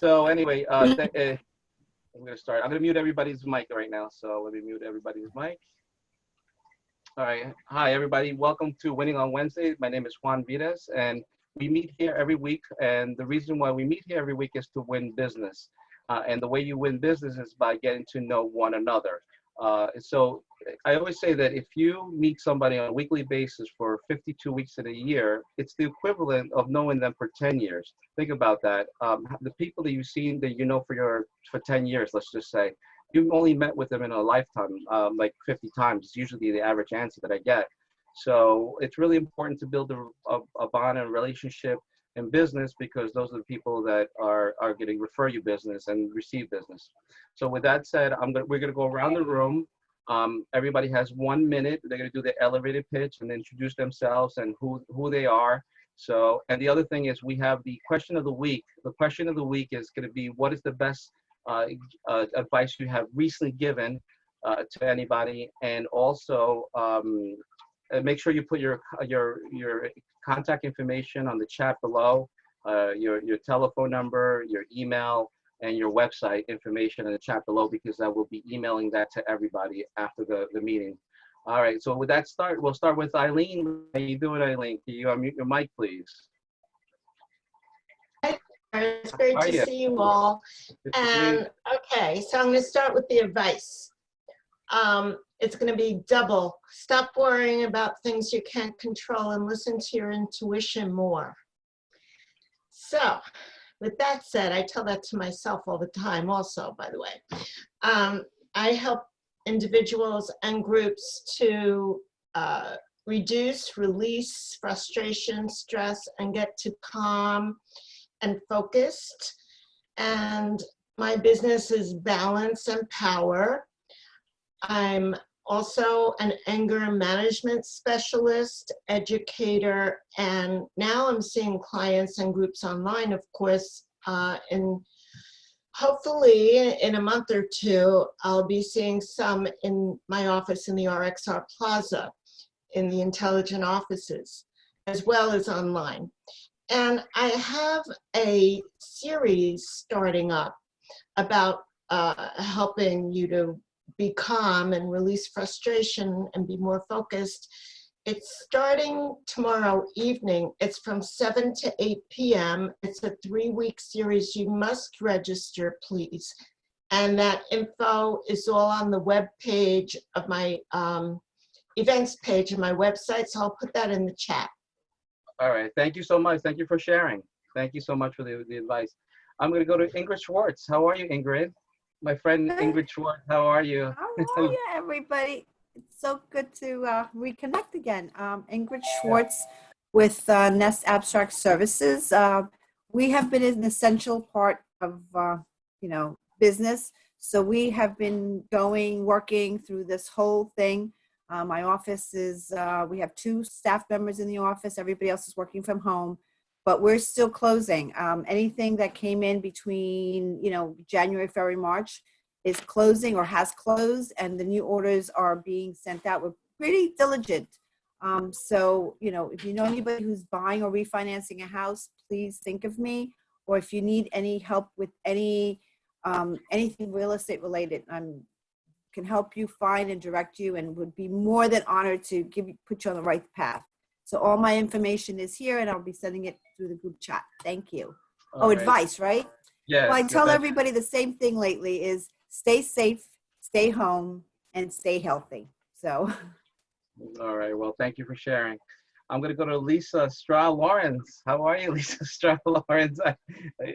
So anyway, I'm going to start. I'm going to mute everybody's mic right now. So let me mute everybody's mic. All right. Hi, everybody. Welcome to Winning on Wednesday. My name is Juan Vides, and we meet here every week. And the reason why we meet here every week is to win business. And the way you win business is by getting to know one another. So I always say that if you meet somebody on a weekly basis for 52 weeks in a year, it's the equivalent of knowing them for 10 years. Think about that. The people that you've seen that you know for 10 years, let's just say, you've only met with them in a lifetime, like 50 times. It's usually the average answer that I get. So it's really important to build a bond and relationship in business, because those are the people that are going to refer you business and receive business. So with that said, we're going to go around the room. Everybody has 1 minute. They're going to do the elevator pitch and introduce themselves and who they are. So, and the other thing is we have the question of the week. The question of the week is going to be, what is the best advice you have recently given to anybody? And also make sure you put your contact information on the chat below, your telephone number, your email, and your website information in the chat below, because I will be emailing that to everybody after the meeting. All right, so with that we'll start with Eileen. How you doing, Eileen? Can you unmute your mic, please? It's great to see you all. And okay, so I'm going to start with the advice. It's going to be double. Stop worrying about things you can't control and listen to your intuition more. So, with that said, I tell that to myself all the time also, by the way. I help individuals and groups to reduce, release frustration, stress, and get to calm and focused. And my business is balance and power. I'm also an anger management specialist, educator, and now I'm seeing clients and groups online, of course, and hopefully in a month or two, I'll be seeing some in my office in the RXR Plaza, in the intelligent offices, as well as online. And I have a series starting up about helping you to be calm and release frustration and be more focused. It's starting tomorrow evening. It's from 7 to 8 p.m. It's a 3-week series. You must register, please. And that info is all on the web page of my events page of my website. So I'll put that in the chat. All right. Thank you so much. Thank you for sharing. Thank you so much for the advice. I'm going to go to Ingrid Schwartz. How are you, Ingrid? My friend Ingrid Schwartz, how are you? How are you, everybody? It's so good to reconnect again. Ingrid Schwartz with Nest Abstract Services. We have been an essential part of, business. So we have been working through this whole thing. My office is, we have 2 staff members in the office. Everybody else is working from home, but we're still closing. Anything that came in between, January, February, March is closing or has closed, and the new orders are being sent out. We're pretty diligent. So, if you know anybody who's buying or refinancing a house, please think of me. Or if you need any help with anything real estate related, can help you find and direct you, and would be more than honored to put you on the right path. So all my information is here, and I'll be sending it through the group chat. Thank you. All right. Advice, right? Yeah. Well, I tell everybody the same thing lately is stay safe, stay home, and stay healthy. So. All right. Well, thank you for sharing. I'm going to go to Lisa Straw-Lawrence. How are you, Lisa Straw-Lawrence?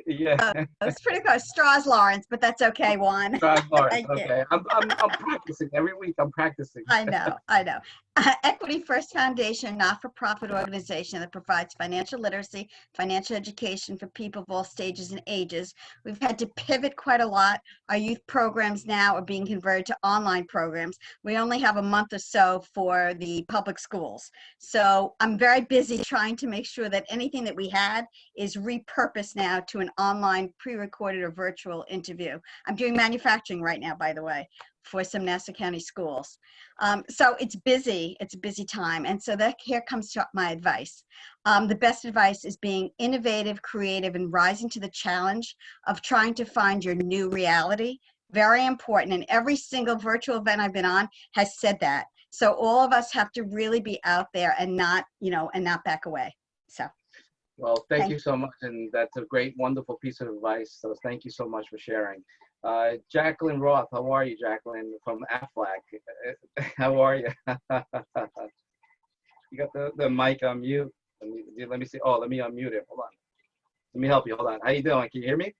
Yeah. It's pretty close. Straws Lawrence, but that's okay, Juan. Straw-Lawrence. Okay. I'm practicing every week. I'm practicing. I know. Equity First Foundation, not-for-profit organization that provides financial literacy, financial education for people of all stages and ages. We've had to pivot quite a lot. Our youth programs now are being converted to online programs. We only have a month or so for the public schools. So I'm very busy trying to make sure that anything that we had is repurposed now to an online pre-recorded or virtual interview. I'm doing manufacturing right now, by the way, for some Nassau County schools. So it's a busy time. And so here comes my advice. The best advice is being innovative, creative, and rising to the challenge of trying to find your new reality. Very important. And every single virtual event I've been on has said that. So all of us have to really be out there and not back away. So. Well, thank you so much. And that's a great, wonderful piece of advice. So thank you so much for sharing. Jacqueline Roth, how are you, Jacqueline, from AFLAC? How are you? You got the mic on mute. Let me see. Oh, let me unmute it. Hold on. Let me help you. Hold on. How you doing? Can you hear me?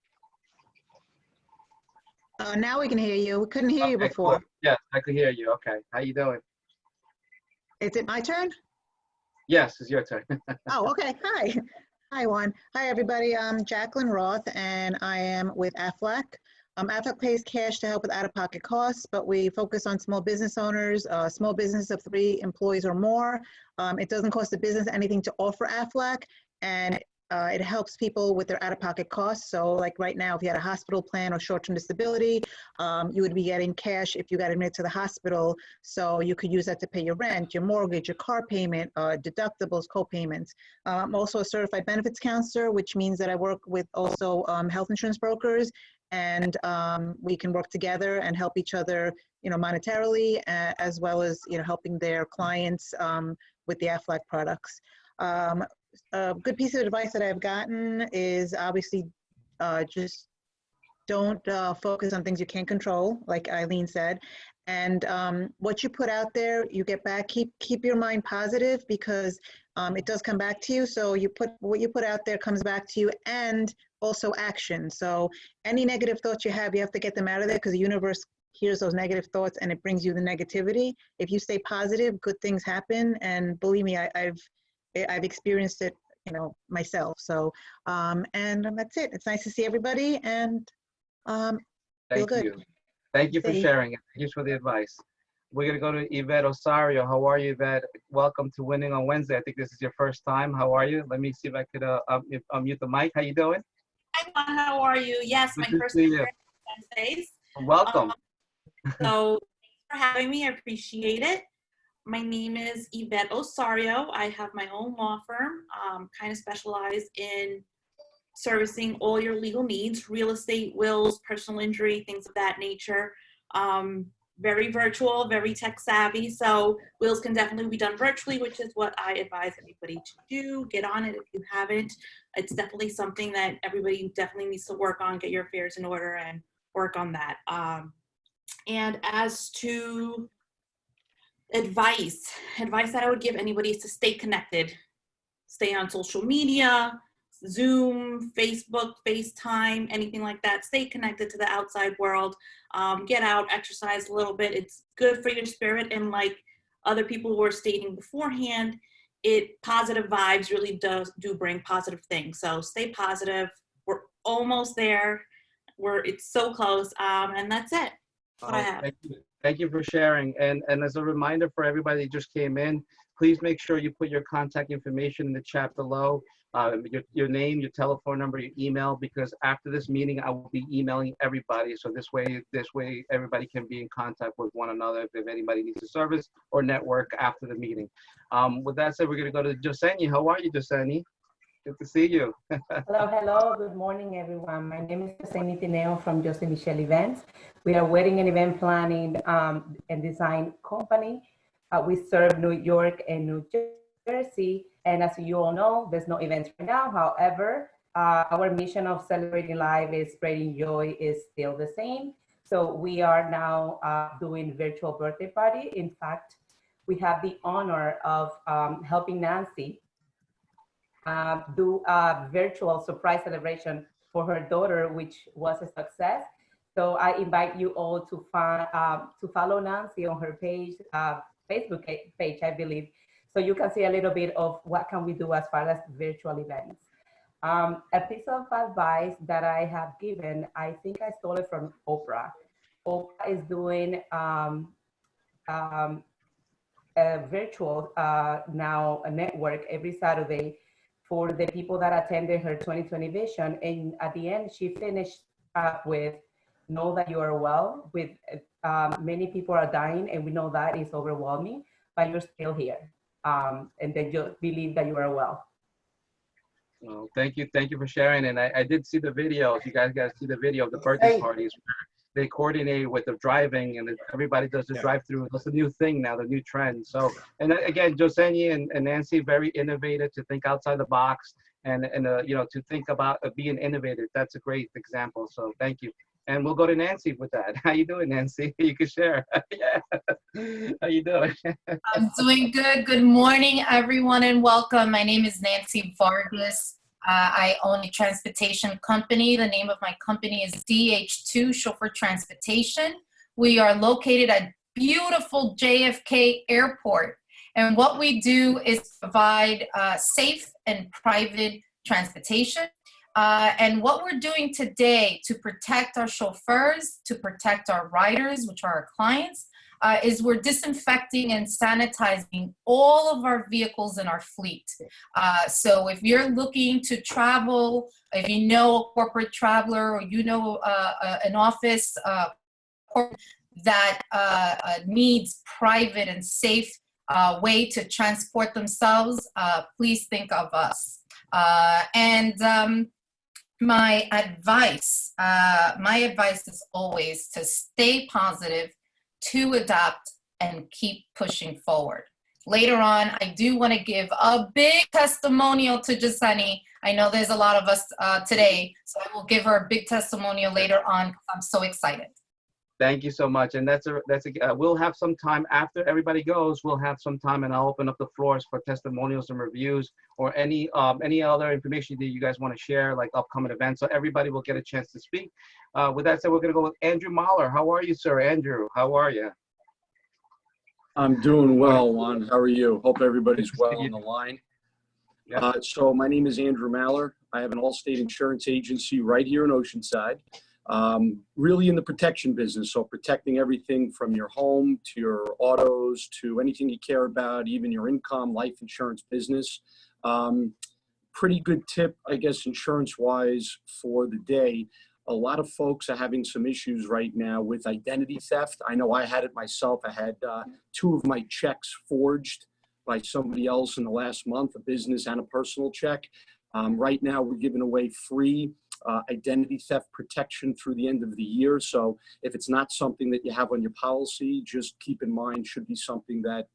Now we can hear you. We couldn't hear you Okay, before. cool. Yes, I could hear you. Okay. How you doing? Is it my turn? Yes, it's your turn. Oh, okay. Hi. Hi, Juan. Hi, everybody. I'm Jacqueline Roth, and I am with AFLAC. AFLAC pays cash to help with out-of-pocket costs, but we focus on small business owners, small business of 3 employees or more. It doesn't cost the business anything to offer AFLAC, and it helps people with their out-of-pocket costs. So like right now, if you had a hospital plan or short-term disability, you would be getting cash if you got admitted to the hospital. So you could use that to pay your rent, your mortgage, your car payment, deductibles, co-payments. I'm also a certified benefits counselor, which means that I work with also health insurance brokers, and we can work together and help each other, monetarily, as well as, helping their clients with the AFLAC products. A good piece of advice that I've gotten is obviously just don't focus on things you can't control, like Eileen said. And what you put out there, you get back. Keep your mind positive, because it does come back to you. So what you put out there comes back to you, and also action. So any negative thoughts you have to get them out of there, because the universe hears those negative thoughts and it brings you the negativity. If you stay positive, good things happen. And believe me, I've experienced it, myself. So, and that's it. It's nice to see everybody, and feel good. You. Thank you for sharing it. Thanks for the advice. We're going to go to Yvette Osario. How are you, Yvette? Welcome to Winning on Wednesday. I think this is your first time. How are you? Let me see if I could unmute the mic. How you doing? Hi, Juan. How are you? Yes, Good my to first see time you. here on Wednesdays. Welcome. So thanks for having me. I appreciate it. My name is Yvette Osario. I have my own law firm, kind of specialize in servicing all your legal needs, real estate, wills, personal injury, things of that nature. Very virtual, very tech savvy. So wills can definitely be done virtually, which is what I advise everybody to do. Get on it if you haven't. It's definitely something that everybody definitely needs to work on, get your affairs in order and work on that. And as to advice that I would give anybody is to stay connected. Stay on social media, Zoom, Facebook, FaceTime, anything like that. Stay connected to the outside world. Get out, exercise a little bit. It's good for your spirit. And like other people who were stating beforehand, positive vibes really do bring positive things. So stay positive. We're almost there. It's so close. And that's it. That's what I have. Thank you for sharing. And as a reminder for everybody that just came in, please make sure you put your contact information in the chat below. Your name, your telephone number, your email, because after this meeting, I will be emailing everybody. So this way everybody can be in contact with one another if anybody needs a service or network after the meeting. With that said, we're going to go to Joseni. How are you, Joseni? Good to see you. Hello. Good morning, everyone. My name is Joseni Tineo from Jose Michel Events. We are a wedding and event planning and design company. We serve New York and New Jersey. And as you all know, there's no events right now. However, our mission of celebrating life is spreading joy is still the same. So we are now doing virtual birthday party. In fact, we have the honor of helping Nancy do a virtual surprise celebration for her daughter, which was a success. So I invite you all to follow Nancy on her page, Facebook page, I believe, so you can see a little bit of what can we do as far as virtual events. A piece of advice that I have given, I think I stole it from Oprah. Oprah is doing a virtual now a network every Saturday for the people that attended her 2020 vision. And at the end, she finished up with "Know That You Are Well" with many people are dying, and we know that is overwhelming, but you're still here. And then you believe that you are well. Well, thank you for sharing. And I did see the videos. You guys got to see the video of the birthday parties where they coordinate with the driving, and everybody does the drive-through. That's a new thing now, the new trend. So, and again, Josenia and Nancy, very innovative to think outside the box and you know, to think about being innovative. That's a great example. So thank you. And we'll go to Nancy with that. How you doing, Nancy? You can share. Yeah. How you doing? I'm doing good. Good morning, everyone, and welcome. My name is Nancy Vargas. I own a transportation company. The name of my company is DH2 Chauffeur Transportation. We are located at beautiful JFK Airport. And what we do is provide safe and private transportation. And what we're doing today to protect our chauffeurs, to protect our riders, which are our clients, is we're disinfecting and sanitizing all of our vehicles in our fleet. So if you're looking to travel, if you know a corporate traveler, or you know an office that needs private and safe way to transport themselves, please think of us. My advice is always to stay positive, to adapt, and keep pushing forward. Later on, I do want to give a big testimonial to Jaseni. I know there's a lot of us today, so I will give her a big testimonial later on because I'm so excited. Thank you so much. And we'll have some time after everybody goes. We'll have some time, and I'll open up the floors for testimonials and reviews, or any other information that you guys want to share, like upcoming events. So everybody will get a chance to speak. With that said, we're going to go with Andrew Mahler. How are you, sir? Andrew, how are you? I'm doing well, Juan. How are you? Hope everybody's well on the line. Yeah. So my name is Andrew Mahler. I have an Allstate insurance agency right here in Oceanside. Really in the protection business, so protecting everything from your home to your autos to anything you care about, even your income, life insurance business. Pretty good tip, I guess, insurance-wise for the day. A lot of folks are having some issues right now with identity theft. I know I had it myself. I had 2 of my checks forged by somebody else in the last month, a business and a personal check. Right now, we're giving away free identity theft protection through the end of the year. So if it's not something that you have on your policy, just keep in mind, should be something that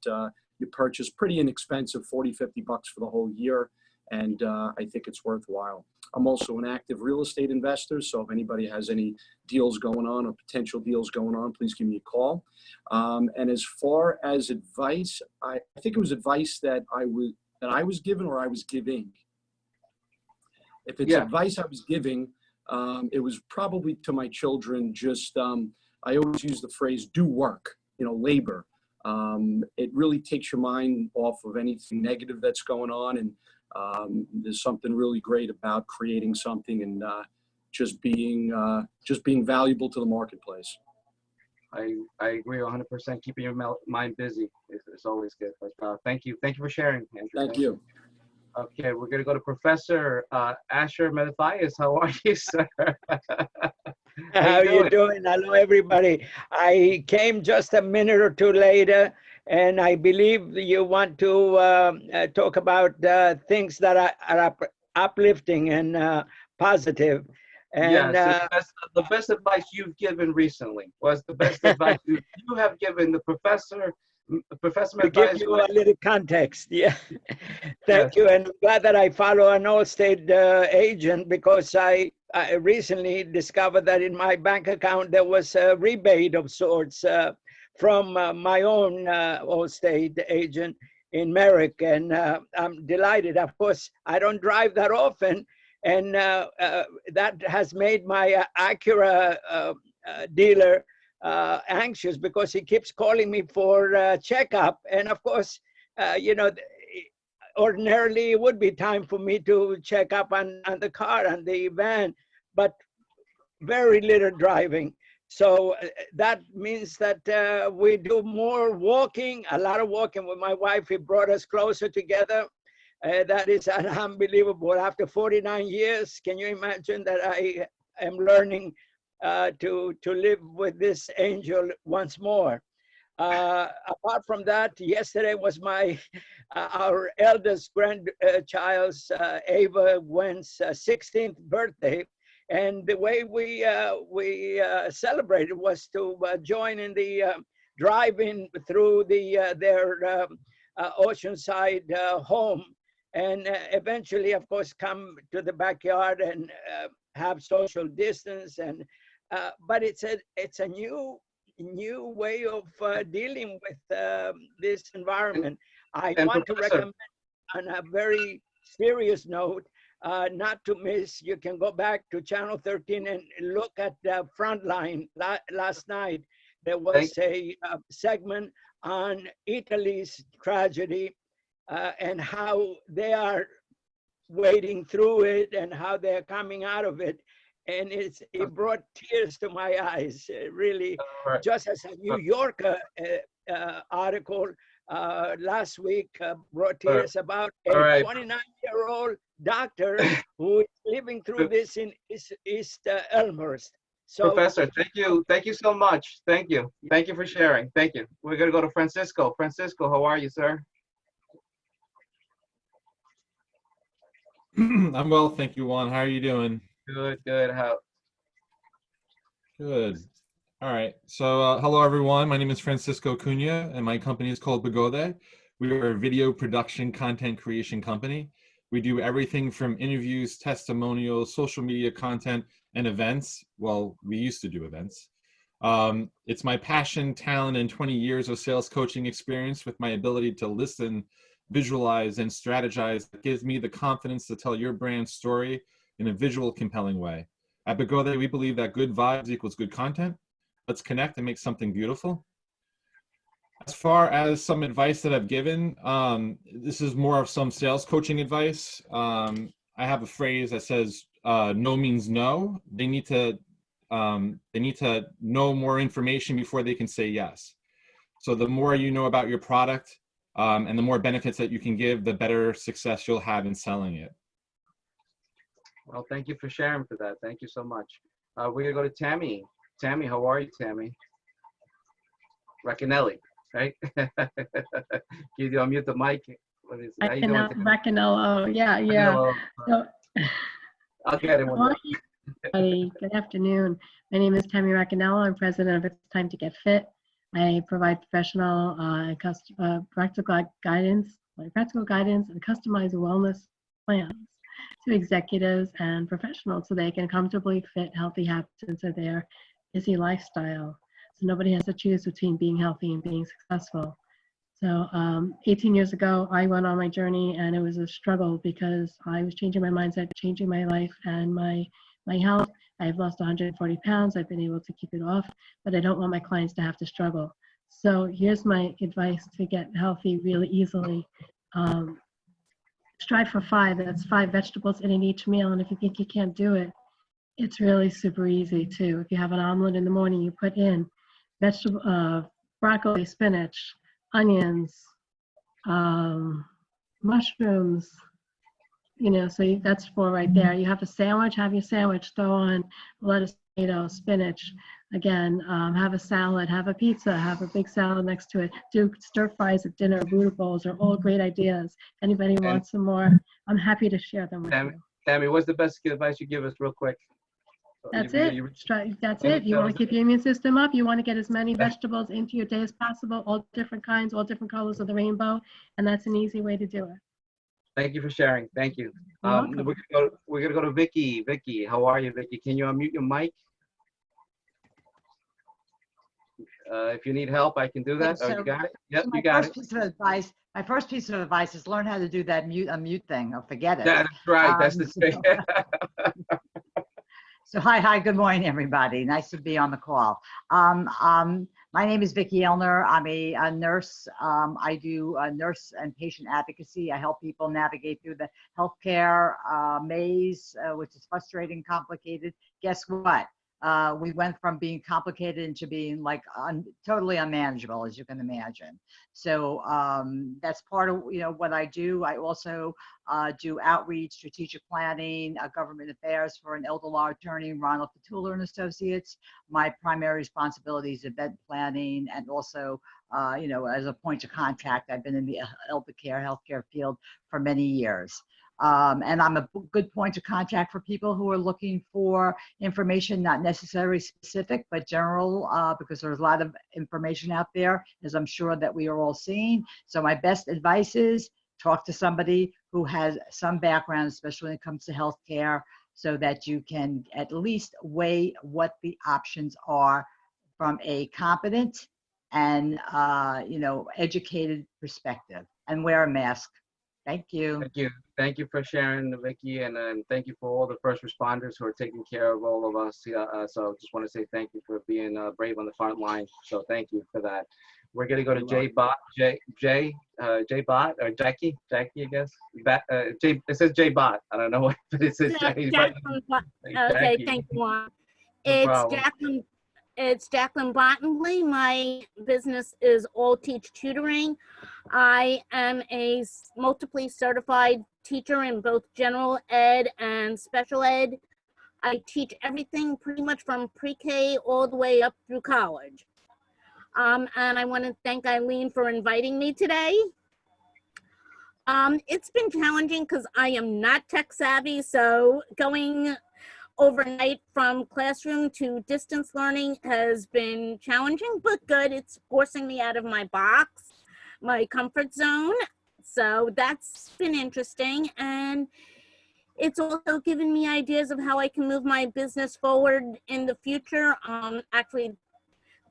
you purchase pretty inexpensive, 40, 50 bucks for the whole year. And I think it's worthwhile. I'm also an active real estate investor. So if anybody has any deals going on or potential deals going on, please give me a call. And as far as advice, I think it was advice that I was given or I was giving. If it's advice I was giving, it was probably to my children. Just I always use the phrase "do work," labor. It really takes your mind off of anything negative that's going on, and there's something really great about creating something and just being valuable to the marketplace. I agree 100%. Keeping your mind busy is always good. But thank you for sharing, Andrew. Thank you. Okay, we're gonna go to Professor Asher Mathias. How are you, sir? How you doing? Hello, everybody. I came just a minute or two later, and I believe you want to talk about things that are uplifting and positive. And the best advice you've given recently was the best advice you have given. The Professor to give you a little context. Yeah. Thank you. And I'm glad that I follow an Allstate agent, because I recently discovered that in my bank account there was a rebate of sorts from my own Allstate agent in Merrick, and I'm delighted. Of course, I don't drive that often, and that has made my Acura dealer anxious, because he keeps calling me for a checkup. And of course, ordinarily it would be time for me to check up on the car and the van, but very little driving. So that means that we do more walking, a lot of walking with my wife. It brought us closer together. That is unbelievable. After 49 years, can you imagine that I am learning to live with this angel once more. Apart from that, yesterday was our eldest grandchild's, Ava Gwen's 16th birthday. And the way we celebrated was to join in the drive-in through their Oceanside home, and eventually, of course, come to the backyard and have social distance. And but it's a new way of dealing with this environment. I want to recommend, on a very serious note, not to miss. You can go back to Channel 13 and look at the Frontline. Last night, there was a segment on Italy's tragedy and how they are wading through it and how they're coming out of it. And it brought tears to my eyes, really. Just as a New Yorker article last week brought tears about a 29-year-old doctor who is living through this in East Elmhurst. So, Professor, thank you so much. Thank you for sharing. Thank you. We're gonna go to Francisco. Francisco, how are you, sir? I'm well, thank you, Juan. How are you doing? Good. Good. All right. So, hello, everyone. My name is Francisco Cunha, and my company is called Bigode. We are a video production content creation company. We do everything from interviews, testimonials, social media content, and events. Well, we used to do events. It's my passion, talent, and 20 years of sales coaching experience with my ability to listen, visualize, and strategize that gives me the confidence to tell your brand story in a visual, compelling way. At Bigode, we believe that good vibes equals good content. Let's connect and make something beautiful. As far as some advice that I've given, this is more of some sales coaching advice. I have a phrase that says, no means no. They need to know more information before they can say yes. So the more you know about your product and the more benefits that you can give, the better success you'll have in selling it. Well, thank you for sharing for that. Thank you so much. We're gonna go to Tammy. Tammy, how are you, Tammy? Racanelli, right? Can you unmute the mic? What is it? How you doing? Racanello, yeah. So, I'll get it. Good afternoon. My name is Tammy Racanello. I'm president of It's Time to Get Fit. I provide professional practical guidance and customized wellness plans to executives and professionals so they can comfortably fit healthy habits into their busy lifestyle. So nobody has to choose between being healthy and being successful. So 18 years ago, I went on my journey, and it was a struggle because I was changing my mindset, changing my life and my health. I've lost 140 pounds. I've been able to keep it off, but I don't want my clients to have to struggle. So here's my advice to get healthy really easily. Strive for 5. That's 5 vegetables in each meal. And if you think you can't do it, it's really super easy too. If you have an omelet in the morning, you put in broccoli, spinach, onions, mushrooms, so that's 4 right there. You have a sandwich, have your sandwich, throw on lettuce, tomato, spinach. Again, have a salad, have a pizza, have a big salad next to it. Do stir fries at dinner, Buddha bowls are all great ideas. Anybody wants some more? I'm happy to share them with you. Tammy, what's the best advice you give us real quick? That's it. That's it. You want to keep your immune system up. You want to get as many vegetables into your day as possible, all different kinds, all different colors of the rainbow. And that's an easy way to do it. Thank you for sharing. Thank you. We're gonna go to Vicki. Vicki, how are you, Vicki? Can you unmute your mic? If you need help, I can do that. So, you got it? Yep, so you got it. My first piece of advice is learn how to do that unmute thing, or forget it. That's right. That's the thing. So hi, good morning, everybody. Nice to be on the call. My name is Vicki Elmer. I'm a nurse. I do nurse and patient advocacy. I help people navigate through the healthcare maze, which is frustrating, complicated. Guess what? we went from being complicated into being like totally unmanageable, as you can imagine. So that's part of what I do. I also do outreach, strategic planning, government affairs for an elder law attorney, Ronald Petula and Associates. My primary responsibility is event planning, and also as a point of contact, I've been in the elder care, healthcare field for many years. And I'm a good point of contact for people who are looking for information, not necessarily specific, but general, because there's a lot of information out there, as I'm sure that we are all seeing. So my best advice is talk to somebody who has some background, especially when it comes to healthcare, so that you can at least weigh what the options are from a competent and educated perspective, and wear a mask. Thank you. Thank you. Thank you for sharing, Vicki, and thank you for all the first responders who are taking care of all of us. So just want to say thank you for being brave on the front line. So thank you for that. We're going to go to Jay Bot, Jay Bot, or Jackie, I guess. It says Jay Bot. I don't know what, but it says Jackie. Okay, thank you, Juan. It's Jacqueline Bottomley. My business is All Teach Tutoring. I am a multiply certified teacher in both general ed and special ed. I teach everything pretty much from pre-K all the way up through college. And I want to thank Eileen for inviting me today. It's been challenging because I am not tech savvy, so going overnight from classroom to distance learning has been challenging, but good. It's forcing me out of my box, my comfort zone. So that's been interesting. And it's also given me ideas of how I can move my business forward in the future. Actually,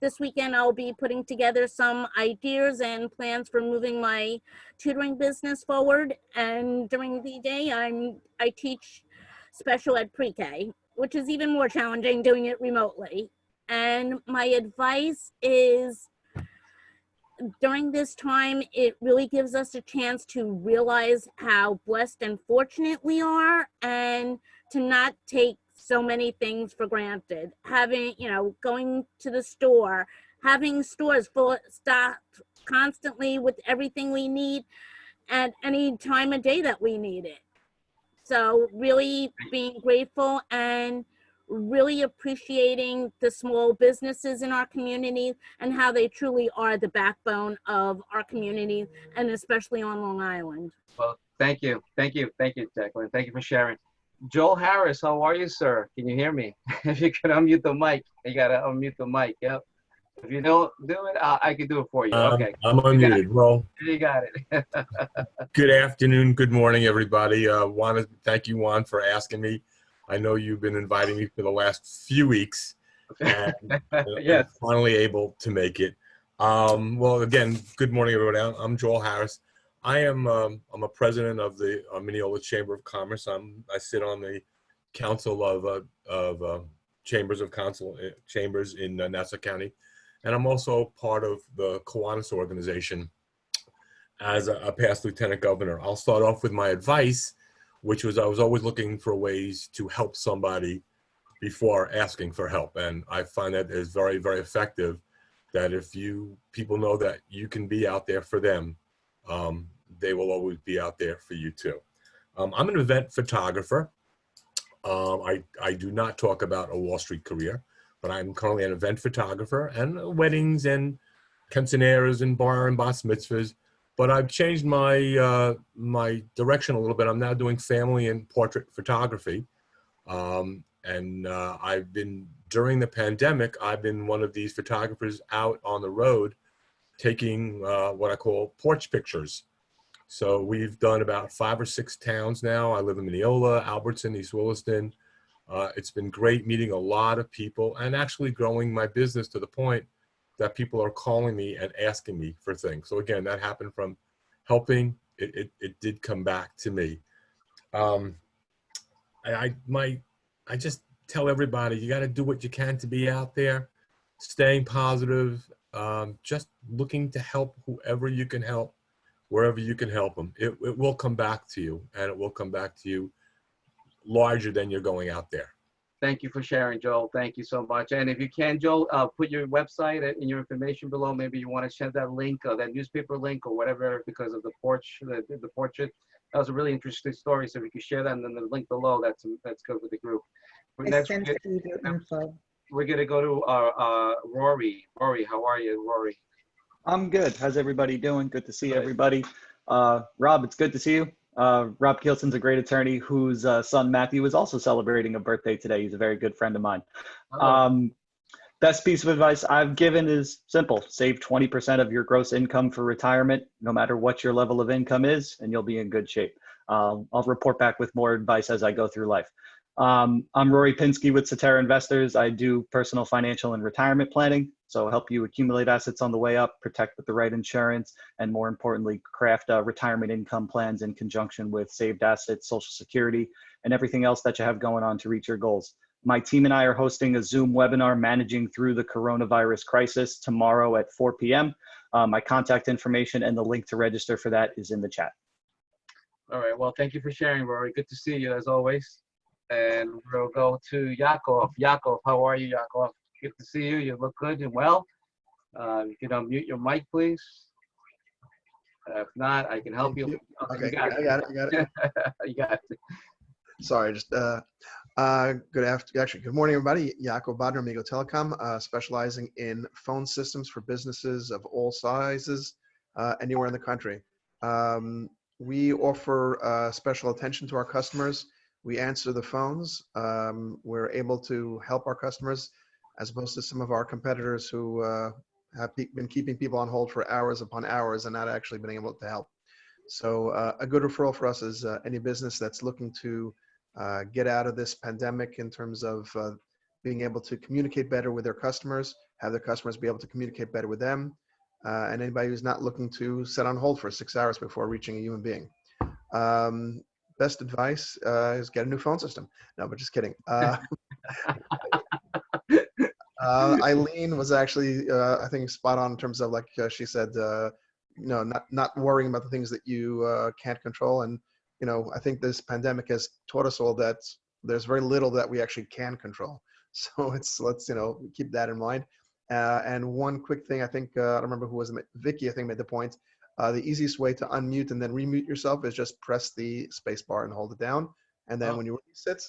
this weekend I'll be putting together some ideas and plans for moving my tutoring business forward. And during the day, I teach special ed pre-K, which is even more challenging doing it remotely. And my advice is, during this time, it really gives us a chance to realize how blessed and fortunate we are, and to not take so many things for granted. Having, going to the store, having stores full stocked constantly with everything we need at any time of day that we need it. So really being grateful and really appreciating the small businesses in our community and how they truly are the backbone of our community, and especially on Long Island. Well, thank you, Jacqueline. Thank you for sharing. Joel Harris, how are you, sir? Can you hear me? If you can unmute the mic, you gotta unmute the mic. Yep. If you don't do it, I can do it for you. Okay. I'm unmuted. Well, you got it. Good afternoon, good morning, everybody. Want to thank you, Juan, for asking me. I know you've been inviting me for the last few weeks, and yes, I'm finally able to make it. Well, again, good morning, everybody. I'm Joel Harris. I'm a president of the Mineola Chamber of Commerce. I sit on the council of chambers in Nassau County, and I'm also part of the Kiwanis organization as a past lieutenant governor. I'll start off with my advice, which was I was always looking for ways to help somebody before asking for help, and I find that is very, very effective. That if people know that you can be out there for them, they will always be out there for you too. I'm an event photographer. I do not talk about a Wall Street career, but I'm currently an event photographer and weddings and quinceañeras and bar and bat mitzvahs. But I've changed my my direction a little bit. I'm now doing family and portrait photography. I've been, during the pandemic, I've been one of these photographers out on the road taking what I call porch pictures. So we've done about 5 or 6 towns now. I live in Mineola, Albertson, East Williston. It's been great meeting a lot of people and actually growing my business to the point that people are calling me and asking me for things. So again, that happened from helping. It did come back to me. I just tell everybody, you got to do what you can to be out there, staying positive, just looking to help whoever you can help, wherever you can help them. It will come back to you, and it will come back to you larger than you're going out there. Thank you for sharing, Joel. Thank you so much. And if you can, Joel, put your website in your information below. Maybe you want to share that link or that newspaper link or whatever because of the the portrait. That was a really interesting story. So if you could share that and then the link below, that's good with the group. I sent you the info. We're going to go to Rory. Rory, how are you, Rory? I'm good. How's everybody doing? Good to see everybody. Rob, it's good to see you. Rob Kielson's a great attorney whose son Matthew is also celebrating a birthday today. He's a very good friend of mine. Best piece of advice I've given is simple. Save 20% of your gross income for retirement, no matter what your level of income is, and you'll be in good shape. I'll report back with more advice as I go through life. I'm Rory Pinsky with Cetera Investors. I do personal financial and retirement planning. So help you accumulate assets on the way up, protect with the right insurance, and more importantly, craft retirement income plans in conjunction with saved assets, Social Security, and everything else that you have going on to reach your goals. My team and I are hosting a Zoom webinar managing through the coronavirus crisis tomorrow at 4 p.m. My contact information and the link to register for that is in the chat. All right. Well, thank you for sharing, Rory. Good to see you as always. And we'll go to Yakov. Yakov, how are you, Yakov? Good to see you. You look good and well. You can unmute your mic, please. If not, I can help you. Okay, You got I got it. I got it. You got it. Sorry, just good morning, everybody. Yakov Badner, Amigo Telecom, specializing in phone systems for businesses of all sizes, anywhere in the country. We offer special attention to our customers. We answer the phones. We're able to help our customers as opposed to some of our competitors who have been keeping people on hold for hours upon hours and not actually been able to help. So a good referral for us is any business that's looking to get out of this pandemic in terms of being able to communicate better with their customers, have their customers be able to communicate better with them, and anybody who's not looking to sit on hold for 6 hours before reaching a human being. Best advice is get a new phone system. No, but just kidding. Eileen was actually, I think, spot on in terms of, like she said, not worrying about the things that you can't control. And, I think this pandemic has taught us all that there's very little that we actually can control. So let's keep that in mind. And one quick thing, I think, I don't remember who was it, Vicki, I think, made the point. The easiest way to unmute and then remute yourself is just press the space bar and hold it down. And then when you release it.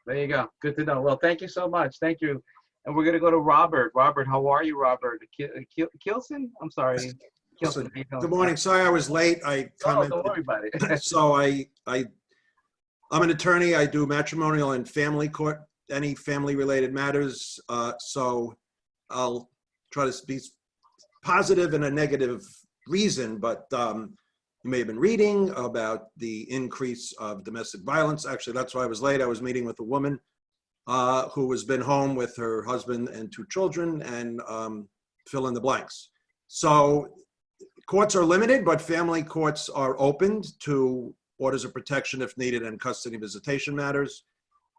There you go. Good to know. Well, thank you so much. Thank you. And we're going to go to Robert. Robert, how are you, Robert? Kielson? I'm sorry. Kielson. Good morning. Sorry I was late. I commented. Don't worry about it. So I'm an attorney. I do matrimonial and family court, any family-related matters. So I'll try to be positive in a negative reason, but you may have been reading about the increase of domestic violence. Actually, that's why I was late. I was meeting with a woman who has been home with her husband and 2 children, and fill in the blanks. So courts are limited, but family courts are opened to orders of protection if needed and custody visitation matters.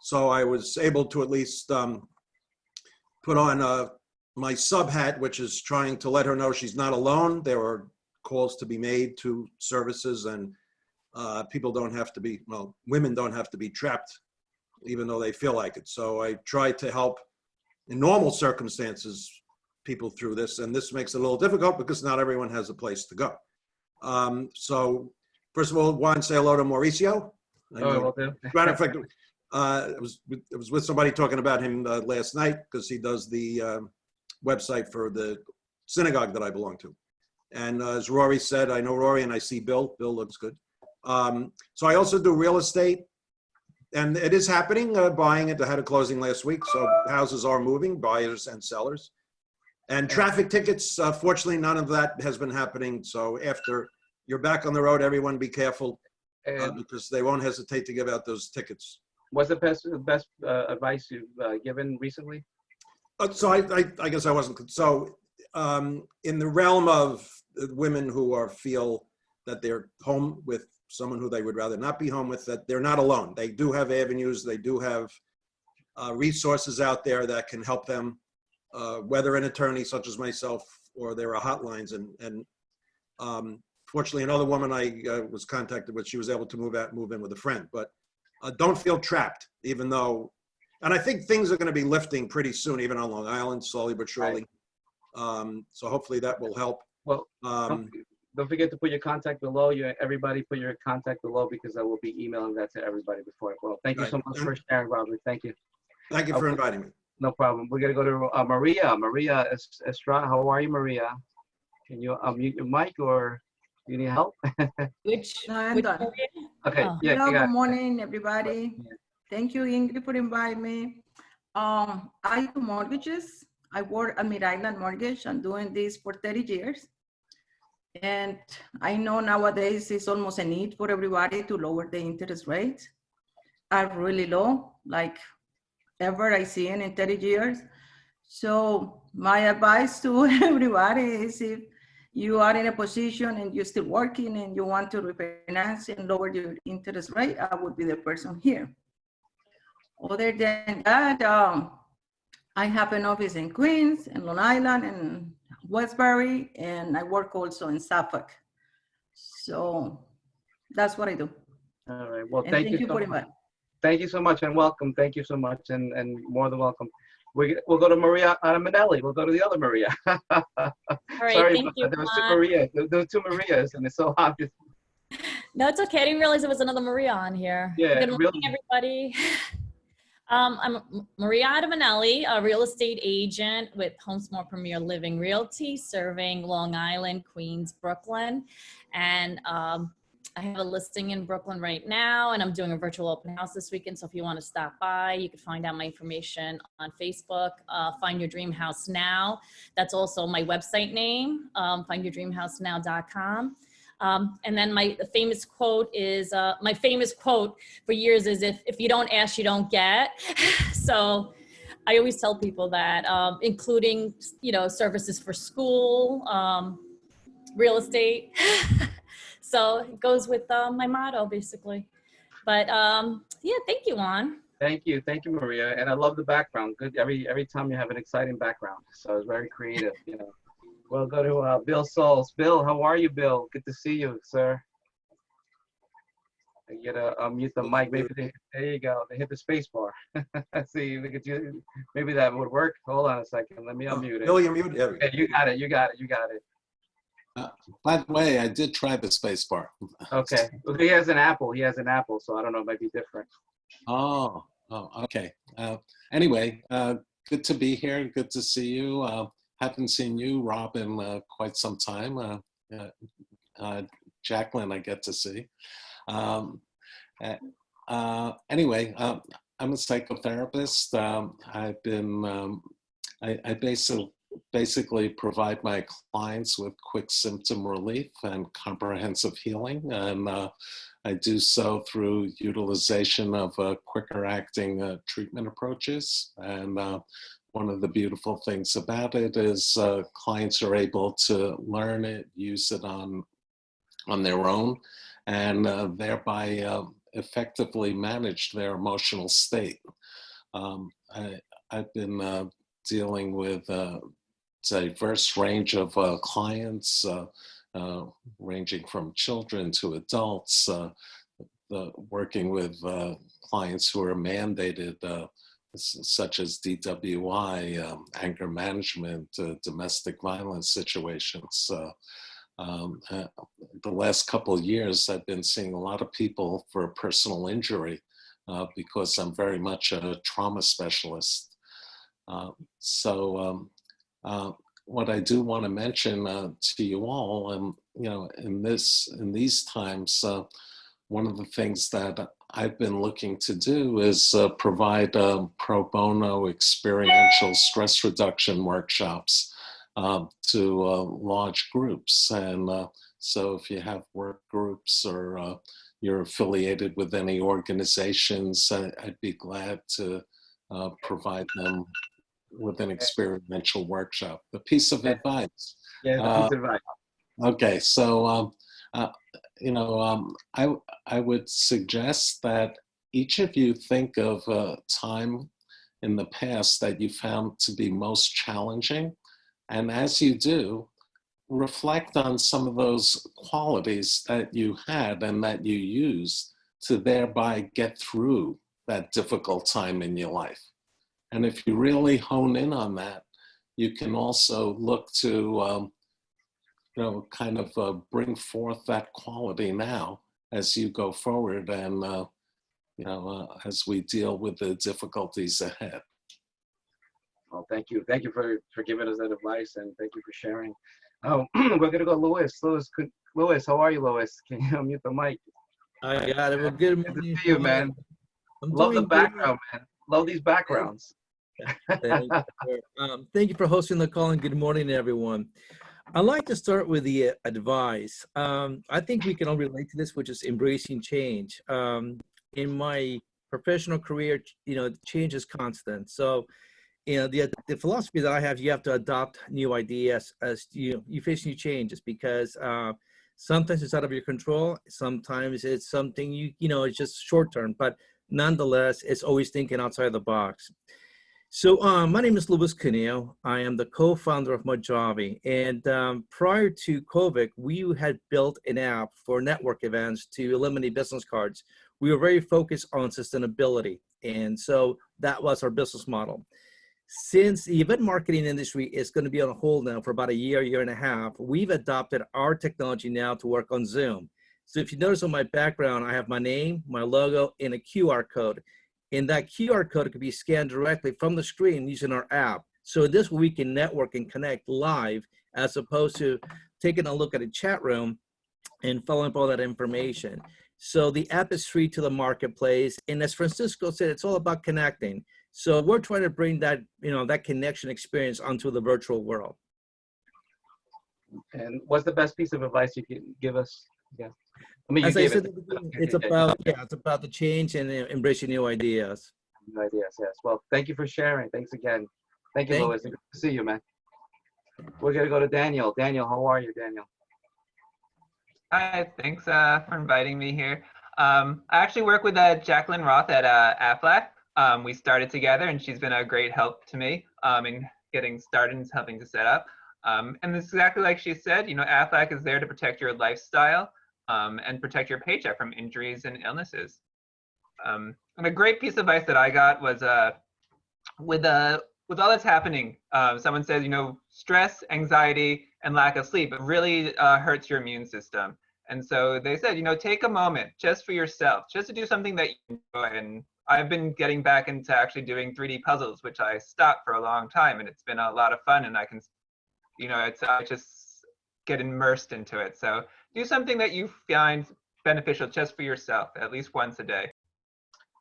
So I was able to at least put on my sub hat, which is trying to let her know she's not alone. There are calls to be made to services, and people don't have to be, well, women don't have to be trapped even though they feel like it. So I try to help in normal circumstances people through this, and this makes it a little difficult because not everyone has a place to go. So first of all, I want to say hello to Mauricio. Matter of fact, I was with somebody talking about him last night because he does the website for the synagogue that I belong to. And as Rory said, I know Rory and I see Bill. Bill looks good. So I also do real estate, and it is happening, buying it. I had a closing last week, so houses are moving, buyers and sellers. And traffic tickets, fortunately, none of that has been happening. So after you're back on the road, everyone be careful because they won't hesitate to give out those tickets. What's the best advice you've given recently? So I guess I wasn't. So in the realm of women who feel that they're home with someone who they would rather not be home with, that they're not alone. They do have avenues. They do have resources out there that can help them, whether an attorney such as myself, or there are hotlines. And fortunately, another woman I was contacted with, she was able to move in with a friend. But don't feel trapped, even though, and I think things are going to be lifting pretty soon, even on Long Island, slowly but surely. So hopefully that will help. Well, don't forget to put your contact below. Everybody put your contact below, because I will be emailing that to everybody before. Well, thank you so much for sharing, Robert. Thank you. Thank you for inviting me. No problem. We're going to go to Maria. Maria Estrada. How are you, Maria? Can you unmute your mic, or you need help? I'm done. Okay. Yeah. Hello, good morning, everybody. Thank you, Ingrid, for inviting me. I do mortgages. I work at Mid-Island Mortgage. I'm doing this for 30 years. And I know nowadays it's almost a need for everybody to lower the interest rates. Are really low, like ever I seen in 30 years. So my advice to everybody is, if you are in a position and you're still working and you want to refinance and lower your interest rate, I would be the person here. Other than that, I have an office in Queens, in Long Island, and Westbury, and I work also in Suffolk. So that's what I do. All right. Well, And thank you for so much. inviting. Thank you so much, and welcome. Thank you so much, and more than welcome. We'll go to Maria Minelli. We'll go to the other Maria. All right, Sorry, thank you, there was two Juan. Marias. There were two Marias, and it's so obvious. No, it's okay. I didn't realize there was another Maria on here. Yeah, Good morning, everybody. I'm Maria Adamanelli, a real estate agent with Homesmore Premier Living Realty, serving Long Island, Queens, Brooklyn. And I have a listing in Brooklyn right now, and I'm doing a virtual open house this weekend. So if you want to stop by, you can find out my information on Facebook, Find Your Dream House Now. That's also my website name, findyourdreamhousenow.com. And then my famous quote is, my famous quote for years is, if you don't ask, you don't get. So I always tell people that, including, services for school, real estate. So it goes with my motto, basically. But yeah, thank you, Juan. Thank you, Maria, and I love the background. Good, every time you have an exciting background, so it's very creative. We'll go to Bill Souls. Bill, how are you, Bill? Good to see you, sir. You gotta unmute the mic. Maybe there you go. They hit the space bar. See, look at you. Maybe that would work. Hold on a second. Let me unmute it. Bill, you're muted. Yeah. Okay, you got it. By the way, I did try the space bar. Okay. Well, he has an Apple, so I don't know, it might be different. Oh, okay. Anyway, good to be here. Good to see you. Haven't seen you, Rob, in quite some time. Jacqueline, I get to see. Anyway, I'm a psychotherapist. I've been, I basically provide my clients with quick symptom relief and comprehensive healing. And I do so through utilization of quicker acting treatment approaches. And one of the beautiful things about it is clients are able to learn it, use it on their own, and thereby effectively manage their emotional state. I've been dealing with a diverse range of clients, ranging from children to adults, working with clients who are mandated, such as DWI, anger management, domestic violence situations. The last couple of years, I've been seeing a lot of people for personal injury because I'm very much a trauma specialist. What I do want to mention to you all, in these times, one of the things that I've been looking to do is provide pro bono experiential stress reduction workshops to large groups. And so if you have work groups or you're affiliated with any organizations, I'd be glad to provide them with an experiential workshop. The piece of advice. Yeah, the piece of advice. Okay, so I would suggest that each of you think of a time in the past that you found to be most challenging, and as you do, reflect on some of those qualities that you had and that you used to thereby get through that difficult time in your life. And if you really hone in on that, you can also look to, kind of bring forth that quality now as you go forward and, as we deal with the difficulties ahead. Well, thank you. Thank you for giving us that advice, and thank you for sharing. We're going to go Louis. Louis, how are you, Louis? Can you unmute the mic? I got it. Well, good Good morning. to see you, man. Love the background, man. Love these backgrounds. Thank you for hosting the call, and good morning, everyone. I'd like to start with the advice. I think we can all relate to this, which is embracing change. In my professional career, change is constant. So, the philosophy that I have, you have to adopt new ideas as you face new changes, because sometimes it's out of your control. Sometimes it's something it's just short term, but nonetheless, it's always thinking outside the box. So my name is Louis Cuneo. I am the co-founder of Mojave. And prior to COVID, we had built an app for network events to eliminate business cards. We were very focused on sustainability. And so that was our business model. Since the event marketing industry is going to be on hold now for about a year and a half, we've adopted our technology now to work on Zoom. So if you notice on my background, I have my name, my logo, and a QR code. And that QR code can be scanned directly from the screen using our app. So this way we can network and connect live, as opposed to taking a look at a chat room and following up all that information. So the app is free to the marketplace. And as Francisco said, it's all about connecting. So we're trying to bring that, that connection experience onto the virtual world. And what's the best piece of advice you can give us? Yeah. I mean, As I said, it's about the change and embracing new ideas. New ideas, yes. Well, thank you for sharing. Thanks again. Thank you, Louis. Good to see you, man. We're gonna go to Daniel. Daniel, how are you, Daniel? Hi, thanks for inviting me here. I actually work with Jacqueline Roth at Aflac. We started together, and she's been a great help to me in getting started and helping to set up. And it's exactly like she said, Aflac is there to protect your lifestyle and protect your paycheck from injuries and illnesses. And a great piece of advice that I got was with all that's happening, someone says, stress, anxiety, and lack of sleep, it really hurts your immune system. And so they said, take a moment just for yourself, just to do something that you enjoy. And I've been getting back into actually doing 3D puzzles, which I stopped for a long time, and it's been a lot of fun, and I can, I just get immersed into it. So do something that you find beneficial just for yourself, at least once a day.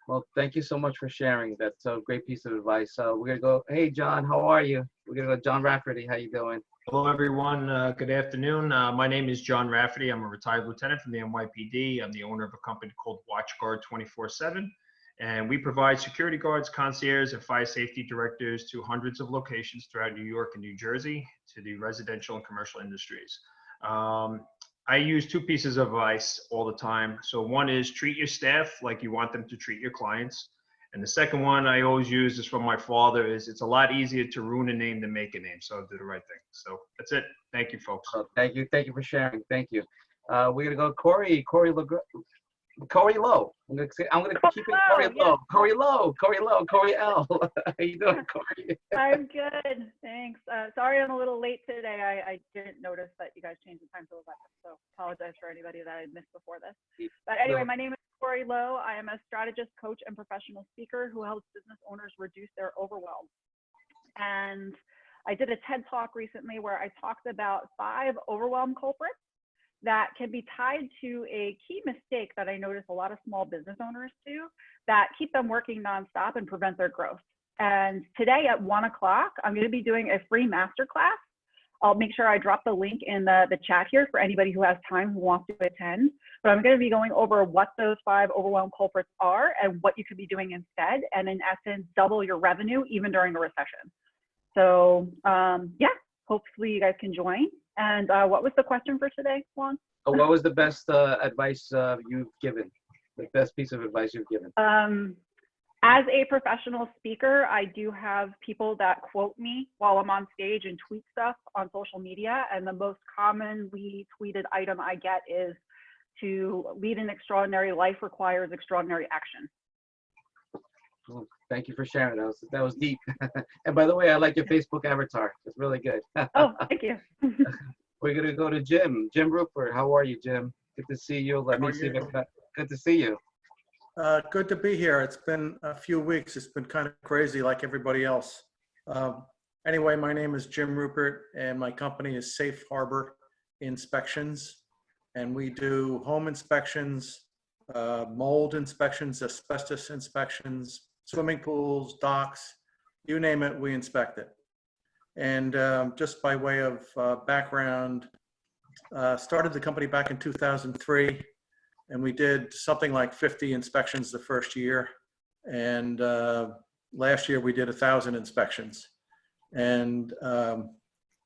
Well, thank you so much for sharing. That's a great piece of advice. We're gonna go, hey, John, how are you? We're gonna go, John Rafferty, how you doing? Hello, everyone. Good afternoon. My name is John Rafferty. I'm a retired lieutenant from the NYPD. I'm the owner of a company called WatchGuard 24/7. And we provide security guards, concierges, and fire safety directors to hundreds of locations throughout New York and New Jersey to the residential and commercial industries. I use two pieces of advice all the time. So one is treat your staff like you want them to treat your clients. And the second one I always use is from my father is it's a lot easier to ruin a name than make a name. So do the right thing. So that's it. Thank you, folks. Thank you for sharing. Thank you. We're gonna go Corey Lowe. I'm gonna keep it Corey Lowe. Corey Lowe. Corey L. How you doing, Corey? I'm good, thanks. Sorry I'm a little late today. I didn't notice that you guys changed the time to 11, so apologize for anybody that I missed before this. But anyway, my name is Corey Lowe. I am a strategist, coach, and professional speaker who helps business owners reduce their overwhelm. And I did a TED Talk recently where I talked about 5 overwhelm culprits that can be tied to a key mistake that I notice a lot of small business owners do that keep them working nonstop and prevent their growth. And today at 1 o'clock, I'm going to be doing a free masterclass. I'll make sure I drop the link in the chat here for anybody who has time who wants to attend. But I'm going to be going over what those 5 overwhelm culprits are and what you could be doing instead, and in essence, double your revenue even during a recession. So yeah, hopefully you guys can join. And what was the question for today, Juan? What was the best advice you've given? The best piece of advice you've given? As a professional speaker, I do have people that quote me while I'm on stage and tweet stuff on social media. And the most commonly tweeted item I get is, to lead an extraordinary life requires extraordinary action. Well, thank you for sharing. That was deep. And by the way, I like your Facebook avatar. It's really good. Oh, thank you. We're gonna go to Jim. Jim Rupert. How are you, Jim? Good to see you. Let me see if I can. Good to see you. Good to be here. It's been a few weeks. It's been kind of crazy like everybody else. Anyway, my name is Jim Rupert and my company is Safe Harbor Inspections. And we do home inspections, mold inspections, asbestos inspections, swimming pools, docks, you name it, we inspect it. And just by way of background, started the company back in 2003. And we did something like 50 inspections the first year. And last year we did 1,000 inspections. And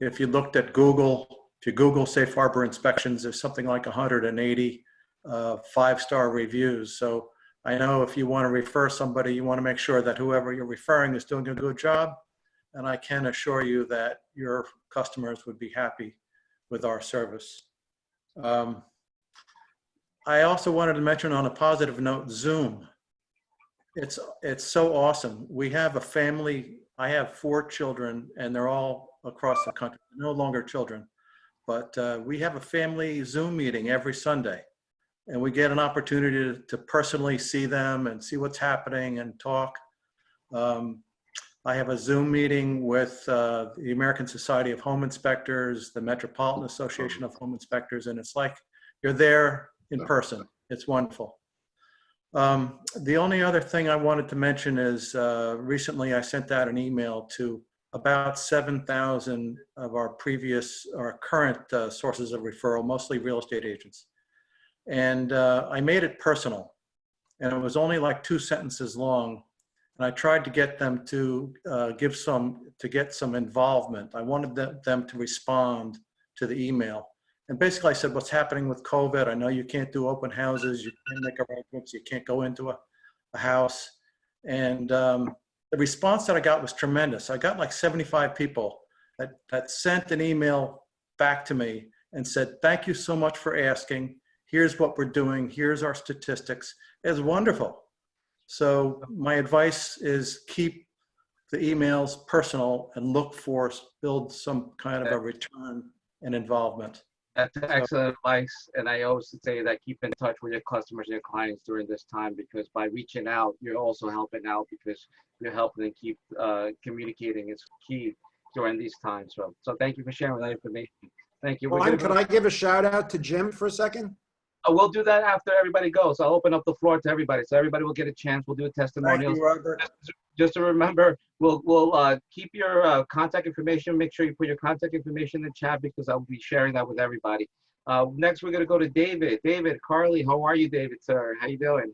if you looked at Google, if you Google Safe Harbor Inspections, there's something like 180 5-star reviews. So I know if you want to refer somebody, you want to make sure that whoever you're referring is doing a good job. And I can assure you that your customers would be happy with our service. I also wanted to mention on a positive note, Zoom. It's so awesome. We have a family. I have 4 children and they're all across the country, no longer children. But we have a family Zoom meeting every Sunday. And we get an opportunity to personally see them and see what's happening and talk. I have a Zoom meeting with the American Society of Home Inspectors, the Metropolitan Association of Home Inspectors, and it's like you're there in person. It's wonderful. The only other thing I wanted to mention is recently I sent out an email to about 7,000 of our current sources of referral, mostly real estate agents. And I made it personal. And it was only like 2 sentences long. And I tried to get them to get some involvement. I wanted them to respond to the email. And basically I said, what's happening with COVID? I know you can't do open houses. You can't make arrangements. You can't go into a house. And the response that I got was tremendous. I got like 75 people that sent an email back to me and said, thank you so much for asking. Here's what we're doing. Here's our statistics. It's wonderful. So my advice is keep the emails personal and build some kind of a return and involvement. That's excellent advice. And I always say that keep in touch with your customers and your clients during this time, because by reaching out, you're also helping out because you're helping them keep communicating. It's key during these times. So thank you for sharing that information. Thank you. Well, can I give a shout out to Jim for a second? We'll do that after everybody goes. I'll open up the floor to everybody, so everybody will get a chance. We'll do a testimonial. Thank you, Robert. Just to remember, we'll keep your contact information. Make sure you put your contact information in the chat because I'll be sharing that with everybody. Next, we're going to go to David. David, Carly, how are you, David, sir? How you doing?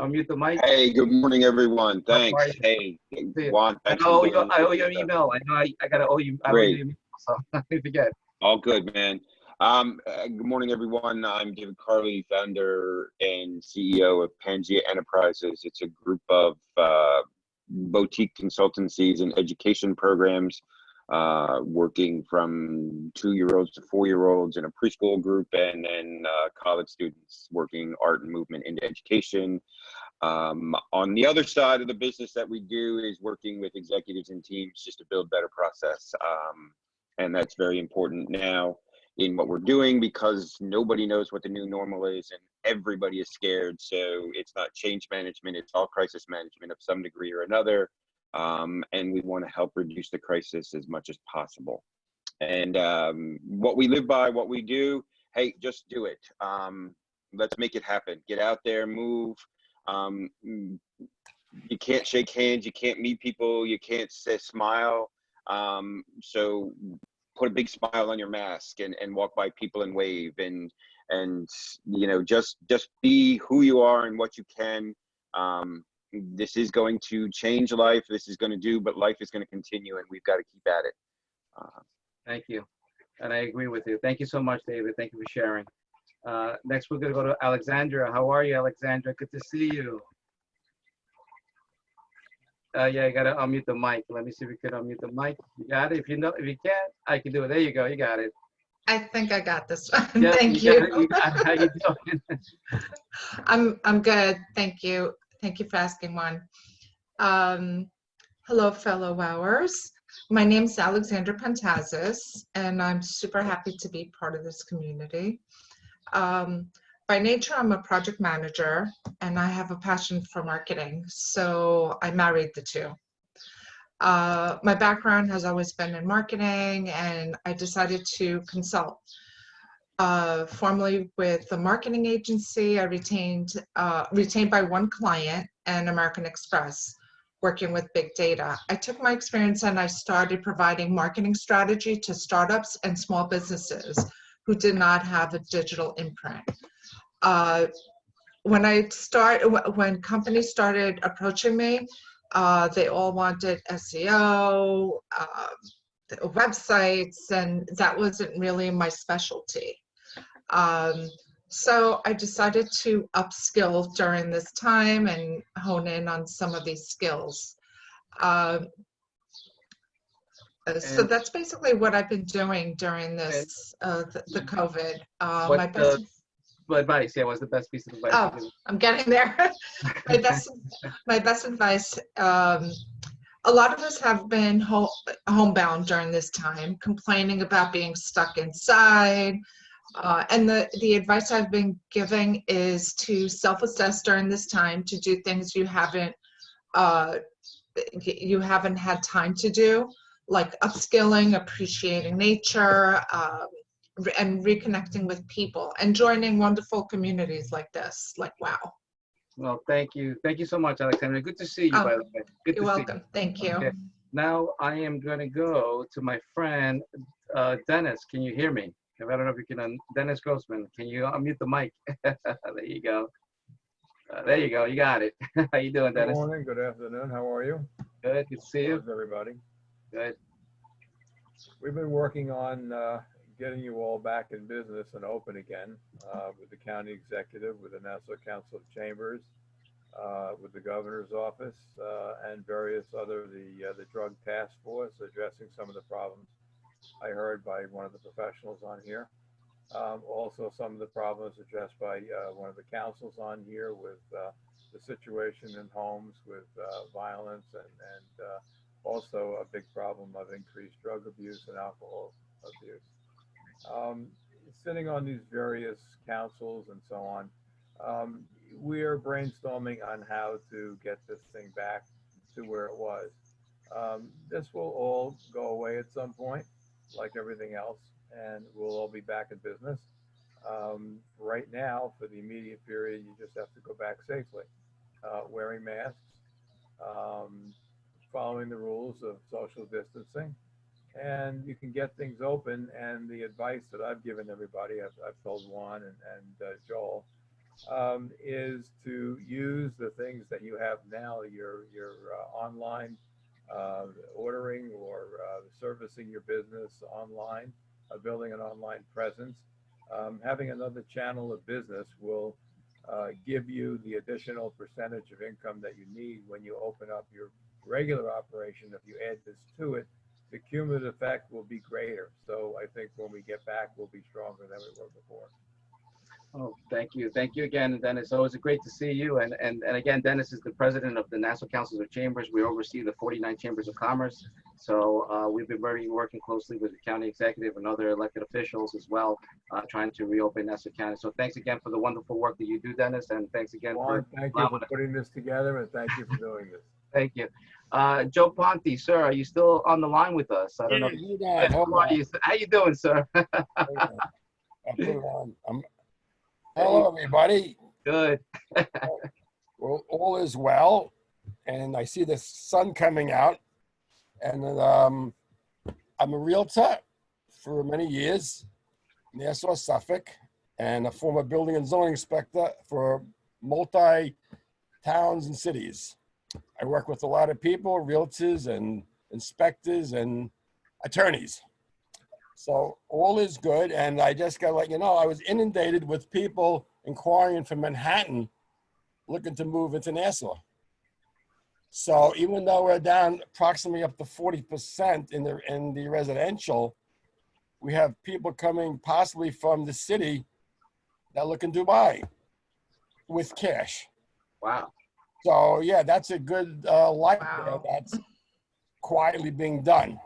Unmute the mic. Hey, good morning, everyone. Thanks. Hey, Juan, thanks. I owe you an email. I know I got to owe you. Great. So I forget. All good, man. Good morning, everyone. I'm David Carly, founder and CEO of Pangea Enterprises. It's a group of boutique consultancies and education programs, working from 2-year-olds to 4-year-olds in a preschool group, and then college students working art and movement into education. On the other side of the business that we do is working with executives and teams just to build better process. And that's very important now in what we're doing because nobody knows what the new normal is and everybody is scared. So it's not change management, it's all crisis management of some degree or another. And we want to help reduce the crisis as much as possible. And what we live by, what we do, hey, just do it. Let's make it happen. Get out there, move. You can't shake hands, you can't meet people, you can't smile. So put a big smile on your mask and walk by people and wave and you know, just be who you are and what you can. This is going to change life. This is going to but life is going to continue and we've got to keep at it. Thank you. And I agree with you. Thank you so much, David. Thank you for sharing. Next, we're going to go to Alexandra. How are you, Alexandra? Good to see you. Yeah, you got to unmute the mic. Let me see if we can unmute the mic. You got it? If you can't, I can do it. There you go. You got it. I think I got this one. Yeah, Thank you you. got it. You got it. How you doing? I'm good. Thank you. Thank you for asking one. Hello, fellow wowers. My name is Alexandra Pantazes, and I'm super happy to be part of this community. By nature, I'm a project manager, and I have a passion for marketing, so I married the two. My background has always been in marketing, and I decided to consult. Formerly with the marketing agency, I retained by one client and American Express, working with big data. I took my experience and I started providing marketing strategy to startups and small businesses who did not have a digital imprint. When companies started approaching me, they all wanted SEO, websites, and that wasn't really my specialty. So I decided to upskill during this time and hone in on some of these skills. So that's basically what I've been doing during this, the COVID. What advice? Yeah, what's the best piece of advice? Oh, I'm getting there. my best advice. A lot of us have been homebound during this time, complaining about being stuck inside. And the advice I've been giving is to self-assess during this time, to do things you haven't had time to do, like upskilling, appreciating nature, and reconnecting with people, and joining wonderful communities like this, like WOW. Well, thank you. Thank you so much, Alexandra. Good to see you, by the way. Good You're to see welcome. you. Thank you. Okay. Now I am going to go to my friend, Dennis. Can you hear me? I don't know if you can, Dennis Grossman. Can you unmute the mic? There you go. There you go. You got it. How you doing, Dennis? Good morning, good afternoon. How are you? Good. Good to see you. How's everybody? Good. We've been working on getting you all back in business and open again with the county executive, with the Nassau Council of Chambers, with the governor's office, and various other, the drug task force addressing some of the problems I heard by one of the professionals on here. Also, some of the problems addressed by one of the councils on here with the situation in homes with violence and also a big problem of increased drug abuse and alcohol abuse. Sitting on these various councils and so on, we are brainstorming on how to get this thing back to where it was. This will all go away at some point, like everything else, and we'll all be back in business. Right now, for the immediate period, you just have to go back safely, wearing masks, following the rules of social distancing, and you can get things open. And the advice that I've given everybody, I've told Juan and Joel, is to use the things that you have now, your online ordering or servicing your business online, building an online presence. Having another channel of business will give you the additional percentage of income that you need when you open up your regular operation. If you add this to it, the cumulative effect will be greater. So I think when we get back, we'll be stronger than we were before. Oh, thank you. Thank you again, Dennis. Always great to see you. And again, Dennis is the president of the Nassau Council of Chambers. We oversee the 49 chambers of commerce. So we've been working closely with the county executive and other elected officials as well, trying to reopen Nassau County. So thanks again for the wonderful work that you do, Dennis. And thanks again Juan, thank you for putting this together, and thank you for doing this. Thank you. Joe Ponte, sir, are you still on the line with us? I don't know. How you doing, sir? Hello, everybody. Good. Well, all is well, and I see the sun coming out. And I'm a realtor for many years, Nassau, Suffolk, and a former building and zoning inspector for multi-towns and cities. I work with a lot of people, realtors and inspectors and attorneys. So all is good, and I just got to let you know, I was inundated with people inquiring from Manhattan looking to move into Nassau. So even though we're down approximately up to 40% in the residential, we have people coming possibly from the city that look in Dubai with cash. Wow. So yeah, that's a good life there that's quietly being done.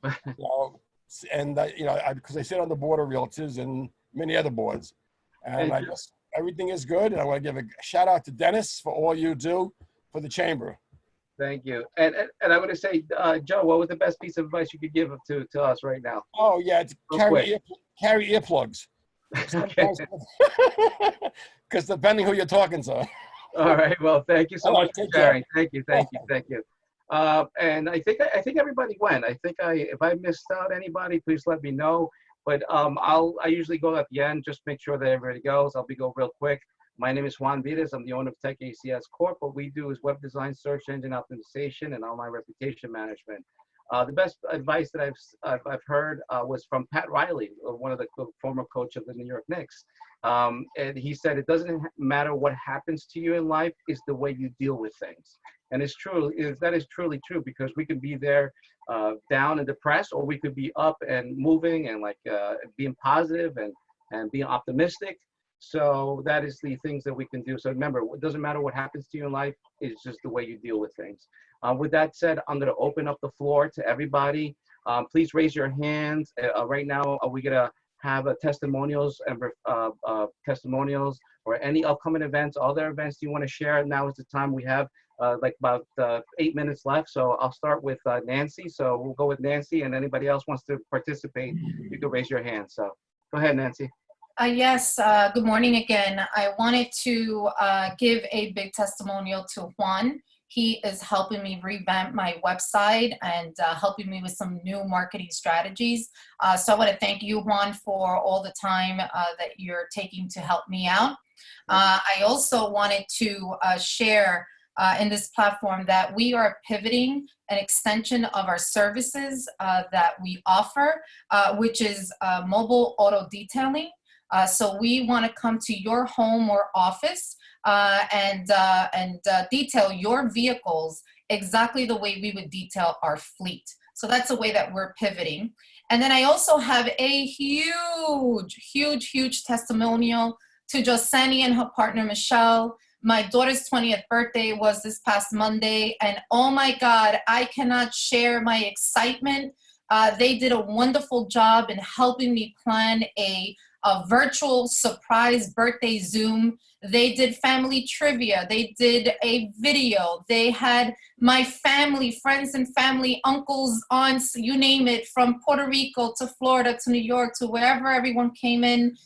You know, and you know, because I sit on the board of realtors and many other boards, and I just everything is good. And I want to give a shout out to Dennis for all you do for the chamber. Thank you. And I want to say, Joe, what was the best piece of advice you could give to us right now? Oh yeah, it's carry earplugs. Sometimes, because depending who you're talking to. All right. Well, thank you so All much right, for take care. sharing. Thank you. Thank you. And I think everybody went. If I missed out anybody, please let me know. But I usually go at the end, just make sure that everybody goes. I'll go real quick. My name is Juan Vides. I'm the owner of Tech ACS Corp. What we do is web design, search engine optimization, and online reputation management. The best advice that I've heard was from Pat Riley, one of the former coach of the New York Knicks. And he said, it doesn't matter what happens to you in life, it's the way you deal with things. And it's true, that is truly true, because we could be there down and depressed, or we could be up and moving and being positive and being optimistic. So that is the things that we can do. So remember, it doesn't matter what happens to you in life, it's just the way you deal with things. With that said, I'm going to open up the floor to everybody. Please raise your hands. Right now, we're going to have testimonials and testimonials or any upcoming events, other events you want to share. Now is the time. We have about 8 minutes left. So I'll start with Nancy. So we'll go with Nancy, and anybody else wants to participate, you can raise your hand. So go ahead, Nancy. Yes, good morning again. I wanted to give a big testimonial to Juan. He is helping me revamp my website and helping me with some new marketing strategies. So I want to thank you, Juan, for all the time that you're taking to help me out. I also wanted to share in this platform that we are pivoting an extension of our services that we offer, which is mobile auto detailing. So we want to come to your home or office and detail your vehicles exactly the way we would detail our fleet. So that's the way that we're pivoting. And then I also have a huge testimonial to Josani and her partner, Michelle. My daughter's 20th birthday was this past Monday, and oh my God, I cannot share my excitement. They did a wonderful job in helping me plan a virtual surprise birthday Zoom. They did family trivia. They did a video. They had my family, friends and family, uncles, aunts, you name it, from Puerto Rico to Florida to New York to wherever everyone came in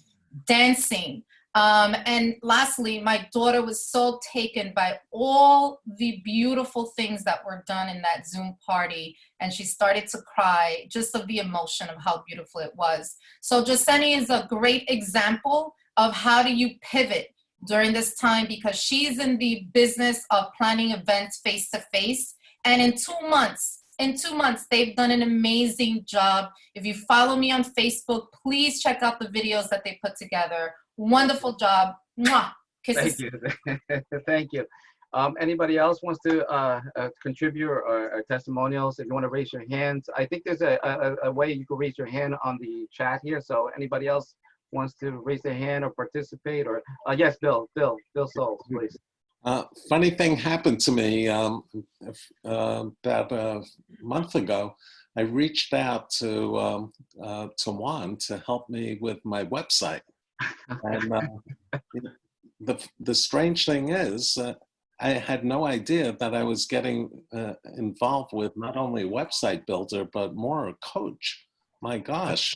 dancing. And lastly, my daughter was so taken by all the beautiful things that were done in that Zoom party, and she started to cry just of the emotion of how beautiful it was. So Jaseni is a great example of how do you pivot during this time, because she's in the business of planning events face-to-face, and in 2 months, they've done an amazing job. If you follow me on Facebook, please check out the videos that they put together. Wonderful job. Mwah. Kisses. Thank you. Thank you. Anybody else wants to contribute or testimonials? If you want to raise your hands, I think there's a way you can raise your hand on the chat here. So anybody else wants to raise their hand or participate, or yes, Bill Souls, please. Funny thing happened to me about a month ago. I reached out to Juan to help me with my website. And the strange thing is, I had no idea that I was getting involved with not only a website builder, but more a coach. My gosh,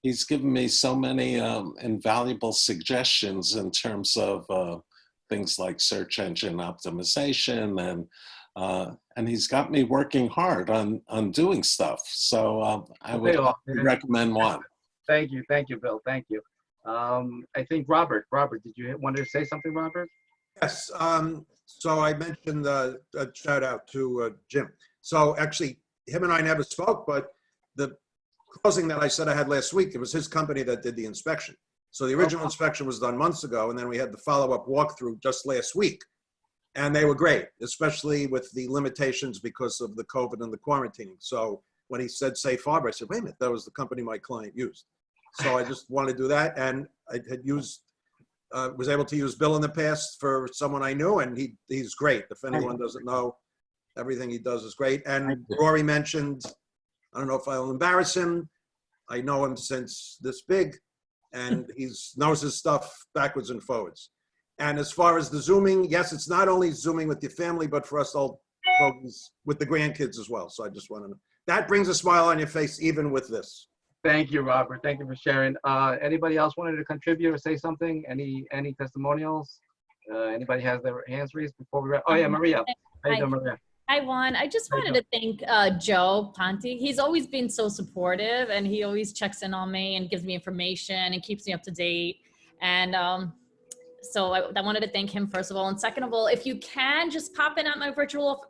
he's given me so many invaluable suggestions in terms of things like search engine optimization, and he's got me working hard on doing stuff. So I would recommend Juan. Thank you, Bill. Thank you. I think Robert, did you want to say something, Robert? Yes. So I mentioned a shout out to Jim. So actually, him and I never spoke, but the closing that I said I had last week, it was his company that did the inspection. So the original inspection was done months ago, and then we had the follow-up walkthrough just last week. And they were great, especially with the limitations because of the COVID and the quarantining. So when he said Safe Harbor, I said, wait a minute, that was the company my client used. So I just wanted to do that. And I had used, was able to use Bill in the past for someone I knew, and he's great. If anyone doesn't know, everything he does is great. And Rory mentioned, I don't know if I'll embarrass him. I know him since this big, and he knows his stuff backwards and forwards. And as far as the Zooming, yes, it's not only Zooming with your family, but for us old folks with the grandkids as well. So I just want to know. That brings a smile on your face, even with this. Thank you, Robert. Thank you for sharing. Anybody else wanted to contribute or say something? Any testimonials? Anybody has their hands raised before we wrap? Oh yeah, Maria. How you doing, Maria? Hi, Juan. I just wanted to thank Joe Ponte. He's always been so supportive, and he always checks in on me and gives me information and keeps me up to date. And so I wanted to thank him, first of all. And second of all, if you can, just pop in at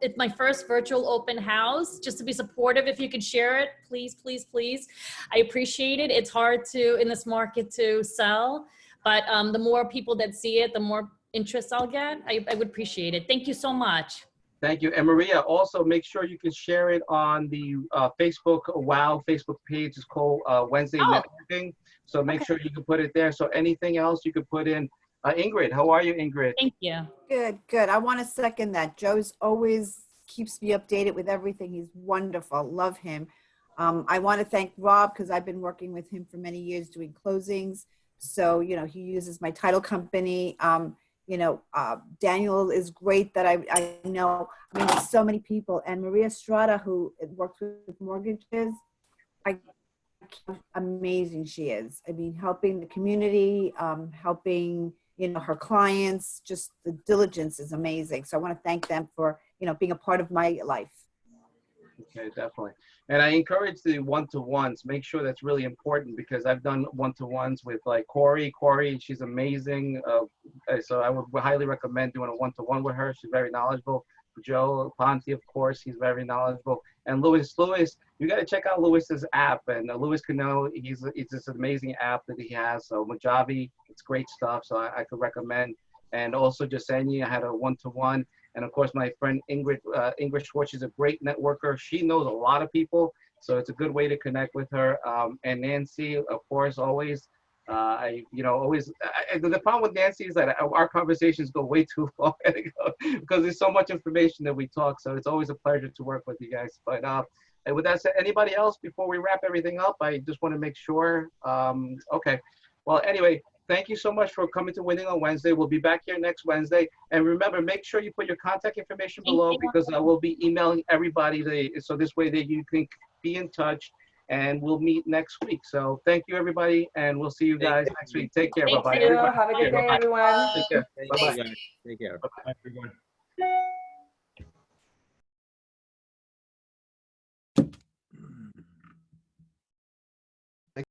it's my first virtual open house, just to be supportive. If you could share it, please, please, please. I appreciate it. It's hard in this market to sell, but the more people that see it, the more interest I'll get. I would appreciate it. Thank you so much. Thank you. And Maria, also make sure you can share it on the Facebook page. It's called Wednesday Networking. So make sure you can put it there. So anything else you could put in. Ingrid, how are you, Ingrid? Thank you. Good, good. I want to second that. Joe's always keeps me updated with everything. He's wonderful. Love him. I want to thank Rob because I've been working with him for many years doing closings. So, you know, he uses my title company. Daniel is great that I know. I mean, there's so many people. And Maria Strada, who works with mortgages, amazing she is. I mean, helping the community, helping, her clients, just the diligence is amazing. So I want to thank them for, being a part of my life. Okay, definitely. And I encourage the one-to-ones. Make sure that's really important because I've done one-to-ones with like Corey. Corey, she's amazing. So I would highly recommend doing a one-to-one with her. She's very knowledgeable. Joe Ponte, of course, he's very knowledgeable. And Louis, you got to check out Louis's app. And Louis Cano, it's this amazing app that he has. So Mojave, it's great stuff. So I could recommend. And also Jasenia, I had a one-to-one. And of course, my friend Ingrid Schwartz, she's a great networker. She knows a lot of people. So it's a good way to connect with her. And Nancy, of course, always. The problem with Nancy is that our conversations go way too far because there's so much information that we talk. So it's always a pleasure to work with you guys. But and with that said, anybody else before we wrap everything up? I just want to make sure. Okay. Well, anyway, thank you so much for coming to Winning on Wednesday. We'll be back here next Wednesday. And remember, make sure you put your contact information below because I will be emailing everybody. So this way that you can be in touch. And we'll meet next week. So thank you, everybody, and we'll see you guys next week. Take care. Bye-bye. Thank you. Have a good day, everyone. Take care. Bye-bye. Take care. Bye, everyone.